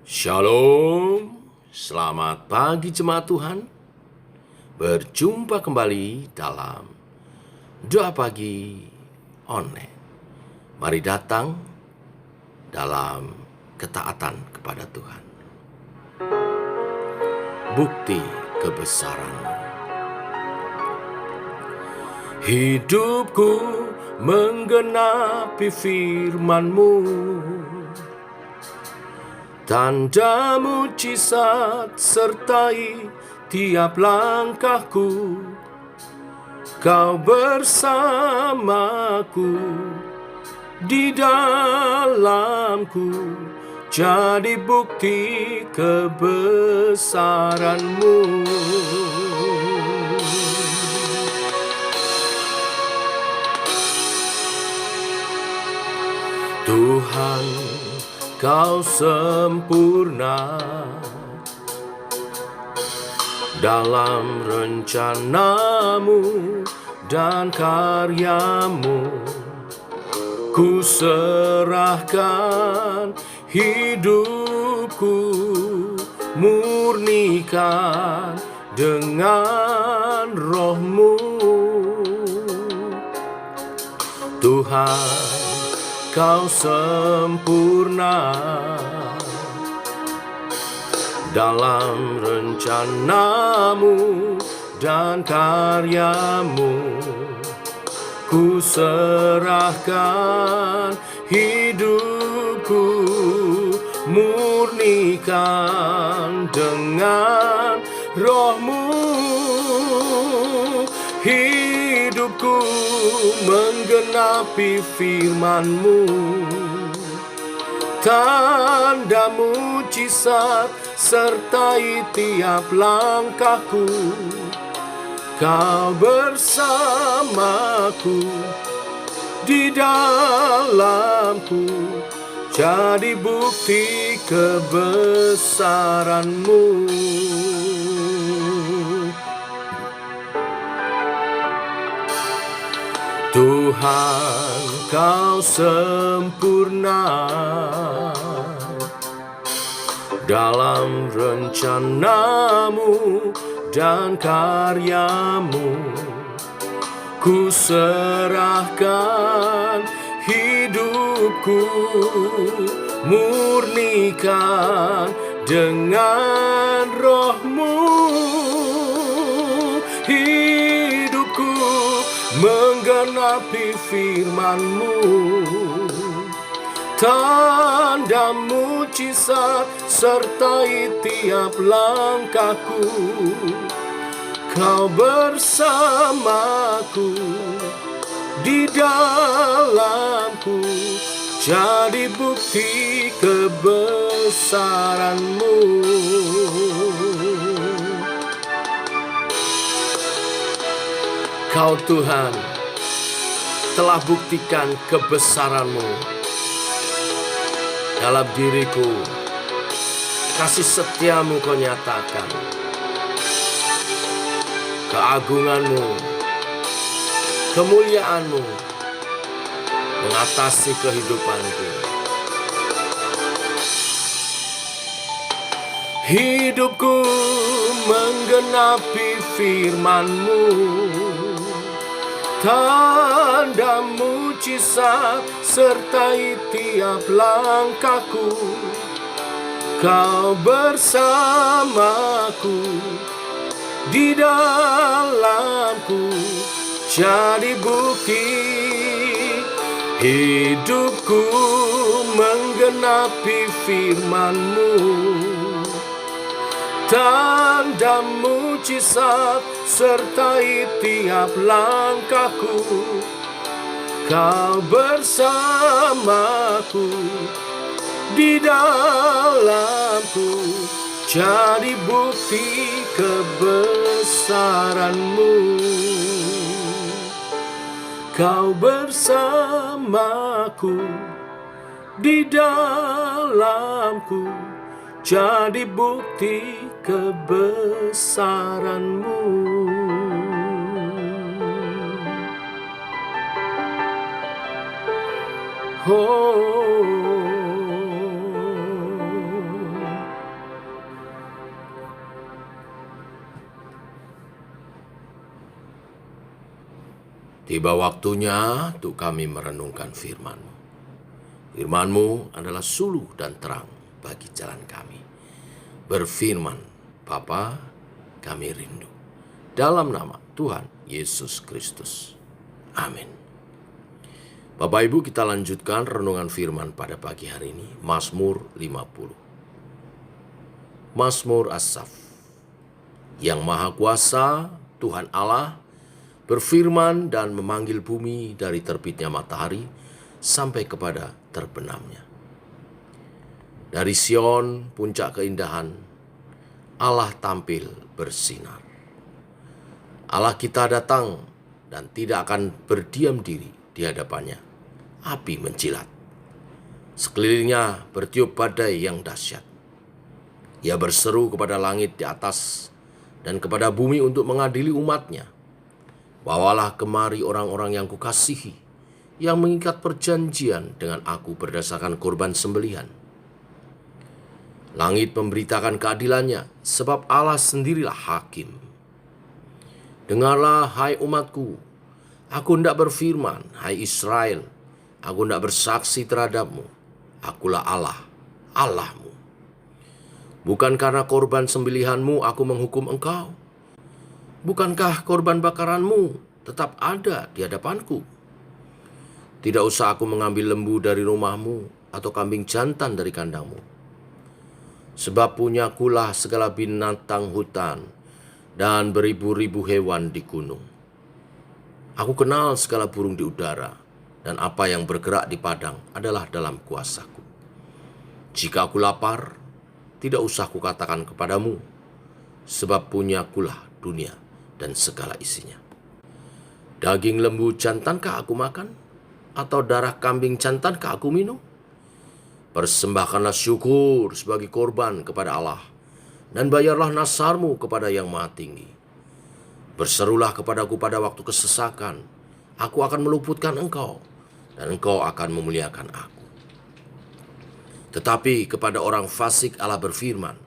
Shalom, selamat pagi jemaat Tuhan. Berjumpa kembali dalam doa pagi online. Mari datang dalam ketaatan kepada Tuhan. Bukti kebesaran. Hidupku menggenapi firman-Mu. Tanda mujizat sertai tiap langkahku. Kau bersamaku, di dalamku, jadi bukti kebesaran-Mu. Tuhan, Kau sempurna dalam rencana-Mu dan karya-Mu. Ku serahkan hidupku, murnikan dengan Roh-Mu. Tuhan, Kau sempurna dalam rencana-Mu dan karya-Mu. Ku serahkan hidupku, murnikan dengan Roh-Mu. Hidupku menggenapi firman-Mu. Tanda mujizat sertai tiap langkahku. Kau bersamaku, di dalamku, jadi bukti kebesaran-Mu. Tuhan, Kau sempurna dalam rencana-Mu dan karya-Mu. Ku serahkan hidupku, murnikan dengan Roh-Mu. Hidupku menggenapi firman-Mu. Tanda mujizat sertai tiap langkahku. Kau bersamaku, di dalamku, jadi bukti kebesaran-Mu. Kau Tuhan telah buktikan kebesaran-Mu dalam diriku. Kasih setia-Mu Kau nyatakan. Keagungan-Mu, kemuliaan-Mu mengatasi kehidupanku. Hidupku menggenapi firman-Mu. Tanda mujizat sertai tiap langkahku. Kau bersamaku, di dalamku, jadi bukti. Hidupku menggenapi firman-Mu. Tanda mujizat sertai tiap langkahku. Kau bersamaku, di dalamku, jadi bukti kebesaran-Mu. Kau bersamaku, di dalamku, jadi bukti kebesaran-Mu. Oh, Tiba waktunya untuk kami merenungkan firman-Mu. Firman-Mu adalah suluh dan terang bagi jalan kami. Berfirman, Bapa, kami rindu. Dalam nama Tuhan Yesus Kristus. Amin. Bapak Ibu, kita lanjutkan renungan firman pada pagi hari ini. Mazmur 50. Mazmur Asaf. Yang Maha Kuasa, Tuhan Allah, berfirman dan memanggil bumi dari terbitnya matahari sampai kepada terbenamnya. Dari Sion, puncak keindahan, Allah tampil bersinar. Allah kita datang dan tidak akan berdiam diri di hadapannya. Api mencilat. Sekelilingnya bertiup badai yang dahsyat. Ia berseru kepada langit di atas dan kepada bumi untuk mengadili umatnya. Bawalah kemari orang-orang yang kukasihi, yang mengikat perjanjian dengan aku berdasarkan korban sembelihan. Langit memberitakan keadilannya, sebab Allah sendirilah hakim. Dengarlah, hai umatku, aku hendak berfirman, hai Israel, aku hendak bersaksi terhadapmu. Akulah Allah, Allahmu. Bukan karena korban sembelihanmu aku menghukum engkau. Bukankah korban bakaranmu tetap ada di hadapanku? Tidak usah aku mengambil lembu dari rumahmu atau kambing jantan dari kandangmu. Sebab punyakulah segala binatang hutan dan beribu-ribu hewan di gunung. Aku kenal segala burung di udara, dan apa yang bergerak di padang adalah dalam kuasaku. Jika aku lapar, tidak usah kukatakan kepadamu, sebab punyakulah dunia dan segala isinya. Daging lembu jantankah aku makan? Atau darah kambing jantankah aku minum? Persembahkanlah syukur sebagai korban kepada Allah, dan bayarlah nasarmu kepada Yang Maha Tinggi. Berserulah kepadaku pada waktu kesesakan, aku akan meluputkan engkau, dan engkau akan memuliakan aku. Tetapi kepada orang fasik Allah berfirman,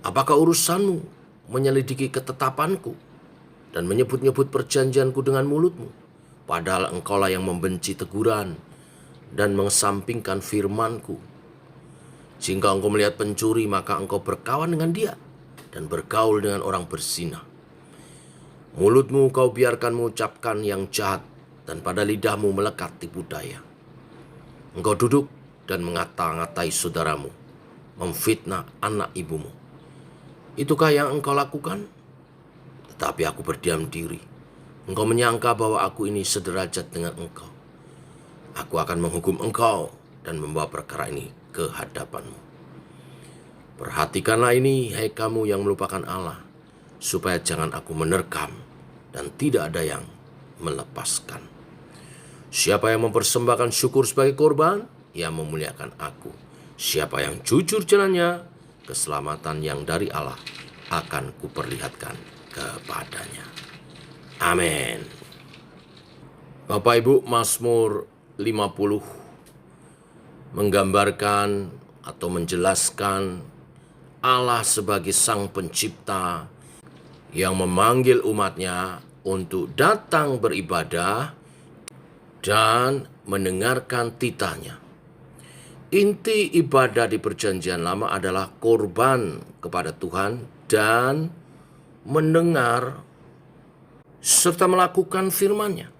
apakah urusanmu menyelidiki ketetapanku dan menyebut-nyebut perjanjianku dengan mulutmu, padahal engkaulah yang membenci teguran dan mengesampingkan firmanku. Jika engkau melihat pencuri, maka engkau berkawan dengan dia dan bergaul dengan orang berzina. Mulutmu kau biarkan mengucapkan yang jahat, dan pada lidahmu melekat tipu daya. Engkau duduk dan mengata-ngatai saudaramu, memfitnah anak ibumu. Itukah yang engkau lakukan? Tetapi aku berdiam diri. Engkau menyangka bahwa aku ini sederajat dengan engkau. Aku akan menghukum engkau dan membawa perkara ini ke hadapanmu. Perhatikanlah ini, hai kamu yang melupakan Allah, supaya jangan aku menerkam dan tidak ada yang melepaskan. Siapa yang mempersembahkan syukur sebagai korban, ia memuliakan aku. Siapa yang jujur jalannya, keselamatan yang dari Allah akan kuperlihatkan kepadanya. Amin. Bapak Ibu, Mazmur 50 menggambarkan atau menjelaskan Allah sebagai Sang Pencipta yang memanggil umatnya untuk datang beribadah dan mendengarkan titahnya. Inti ibadah di Perjanjian Lama adalah korban kepada Tuhan dan mendengar serta melakukan firman-Nya.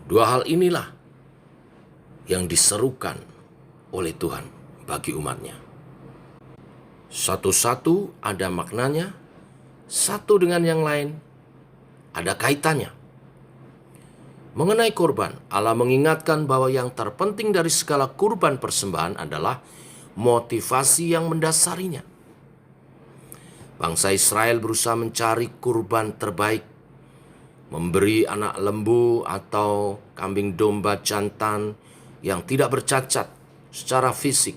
Dua hal inilah yang diserukan oleh Tuhan bagi umatnya. Satu-satu ada maknanya, satu dengan yang lain ada kaitannya. Mengenai korban, Allah mengingatkan bahwa yang terpenting dari segala kurban persembahan adalah motivasi yang mendasarinya. Bangsa Israel berusaha mencari kurban terbaik, memberi anak lembu atau kambing domba jantan yang tidak bercacat secara fisik.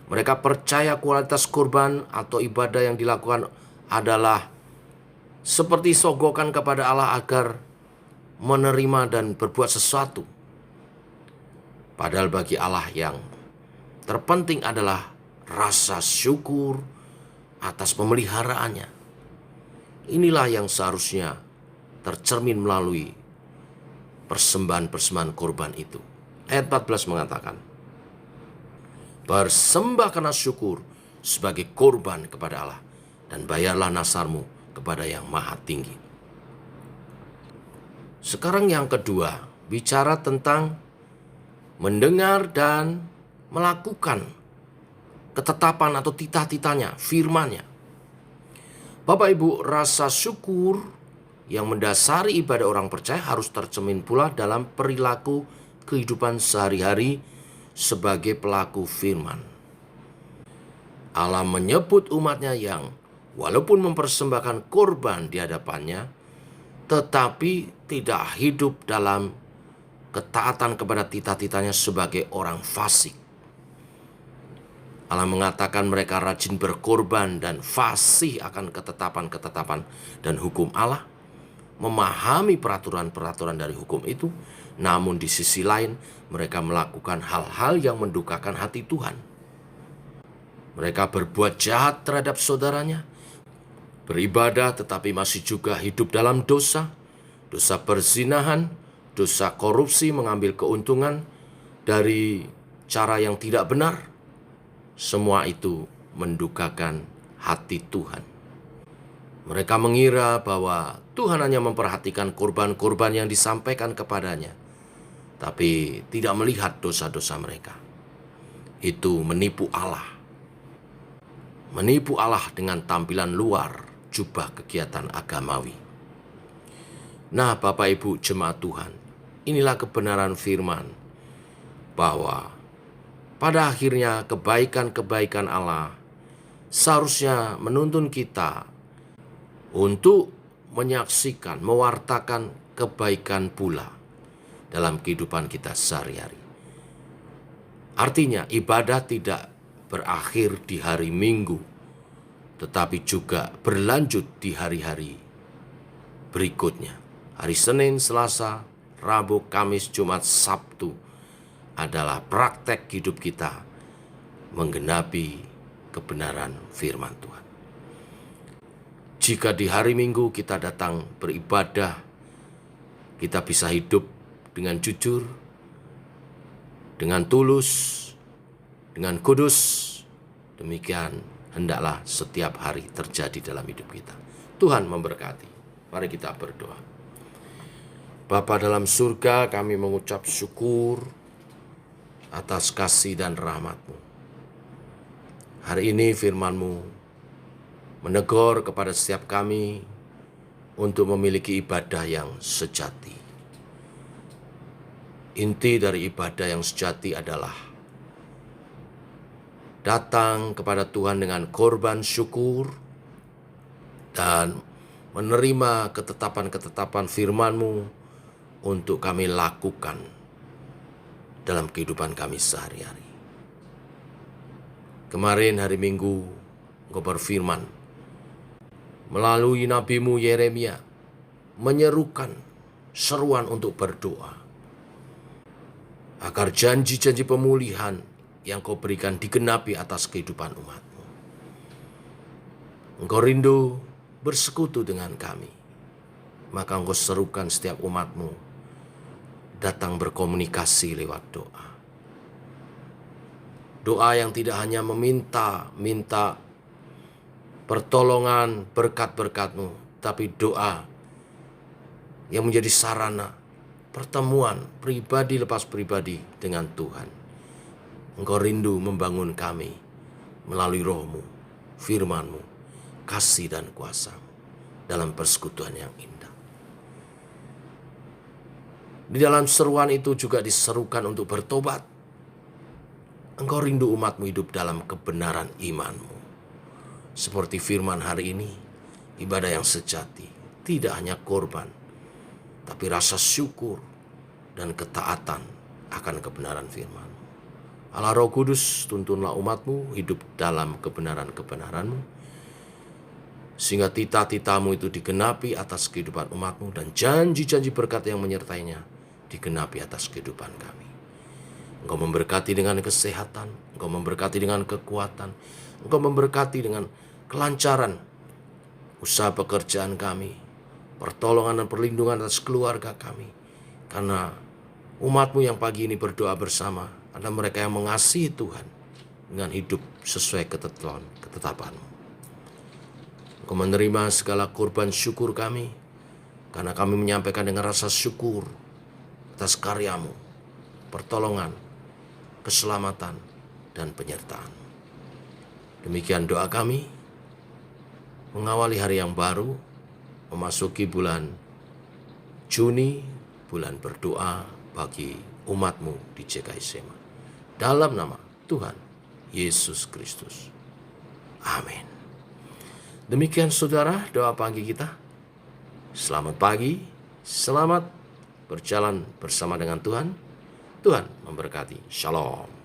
Mereka percaya kualitas kurban atau ibadah yang dilakukan adalah seperti sogokan kepada Allah agar menerima dan berbuat sesuatu. Padahal bagi Allah yang terpenting adalah rasa syukur atas pemeliharaannya. Inilah yang seharusnya tercermin melalui persembahan-persembahan korban itu. Ayat 14 mengatakan, bersembahkanlah syukur sebagai korban kepada Allah, dan bayarlah nasarmu kepada yang maha tinggi. Sekarang yang kedua, bicara tentang mendengar dan melakukan ketetapan atau titah-titahnya, firman-Nya. Bapak Ibu, rasa syukur yang mendasari ibadah orang percaya harus tercermin pula dalam perilaku kehidupan sehari-hari sebagai pelaku firman. Allah menyebut umat-Nya yang walaupun mempersembahkan korban di hadapan-Nya, tetapi tidak hidup dalam ketaatan kepada titah-titahnya sebagai orang fasik. Allah mengatakan mereka rajin berkorban dan fasih akan ketetapan-ketetapan dan hukum Allah, memahami peraturan-peraturan dari hukum itu, namun di sisi lain mereka melakukan hal-hal yang mendukakan hati Tuhan. Mereka berbuat jahat terhadap saudaranya, beribadah tetapi masih juga hidup dalam dosa, dosa perzinahan, dosa korupsi, mengambil keuntungan dari cara yang tidak benar. Semua itu mendukakan hati Tuhan. Mereka mengira bahwa Tuhan hanya memperhatikan korban-korban yang disampaikan kepadanya, tapi tidak melihat dosa-dosa mereka. Itu menipu Allah. Menipu Allah dengan tampilan luar jubah kegiatan agamawi. Nah, Bapak Ibu jemaat Tuhan, inilah kebenaran firman bahwa pada akhirnya kebaikan-kebaikan Allah seharusnya menuntun kita untuk menyaksikan, mewartakan kebaikan pula dalam kehidupan kita sehari-hari. Artinya ibadah tidak berakhir di hari Minggu, tetapi juga berlanjut di hari-hari berikutnya. Hari Senin, Selasa, Rabu, Kamis, Jumat, Sabtu adalah praktek hidup kita menggenapi kebenaran firman Tuhan. Jika di hari Minggu kita datang beribadah, kita bisa hidup dengan jujur, dengan tulus, dengan kudus. Demikian hendaklah setiap hari terjadi dalam hidup kita. Tuhan memberkati. Mari kita berdoa. Bapa dalam surga, kami mengucap syukur atas kasih dan rahmat-Mu. Hari ini firman-Mu menegur kepada setiap kami untuk memiliki ibadah yang sejati. Inti dari ibadah yang sejati adalah datang kepada Tuhan dengan korban syukur dan menerima ketetapan-ketetapan firman-Mu untuk kami lakukan dalam kehidupan kami sehari-hari. Kemarin hari Minggu, Engkau berfirman melalui nabimu Yeremia, menyerukan seruan untuk berdoa agar janji-janji pemulihan yang Kau berikan digenapi atas kehidupan umat-Mu. Engkau rindu bersekutu dengan kami, maka Engkau serukan setiap umat-Mu datang berkomunikasi lewat doa. Doa yang tidak hanya minta pertolongan berkat-berkat-Mu, tapi doa yang menjadi sarana pertemuan pribadi lepas pribadi dengan Tuhan. Engkau rindu membangun kami melalui Roh-Mu, firman-Mu, kasih dan kuasa-Mu dalam persekutuan yang indah. Di dalam seruan itu juga diserukan untuk bertobat. Engkau rindu umat-Mu hidup dalam kebenaran iman-Mu. Seperti firman hari ini, ibadah yang sejati, tidak hanya korban, tapi rasa syukur dan ketaatan akan kebenaran firman-Mu. Allah Roh Kudus, tuntunlah umat-Mu hidup dalam kebenaran-kebenaran-Mu, sehingga titah-titah-Mu itu digenapi atas kehidupan umat-Mu, dan janji-janji berkat yang menyertainya digenapi atas kehidupan kami. Engkau memberkati dengan kesehatan, Engkau memberkati dengan kekuatan, Engkau memberkati dengan kelancaran usaha pekerjaan kami, pertolongan dan perlindungan atas keluarga kami. Karena umat-Mu yang pagi ini berdoa bersama, ada mereka yang mengasihi Tuhan dengan hidup sesuai ketetapan-mu. Engkau menerima segala korban syukur kami, karena kami menyampaikan dengan rasa syukur atas karya-Mu, pertolongan, keselamatan, dan penyertaan. Demikian doa kami, mengawali hari yang baru, memasuki bulan Juni, bulan berdoa bagi umat-Mu di GKI Sema. Dalam nama Tuhan Yesus Kristus. Amin. Demikian saudara doa pagi kita. Selamat pagi, selamat berjalan bersama dengan Tuhan. Tuhan memberkati. Shalom.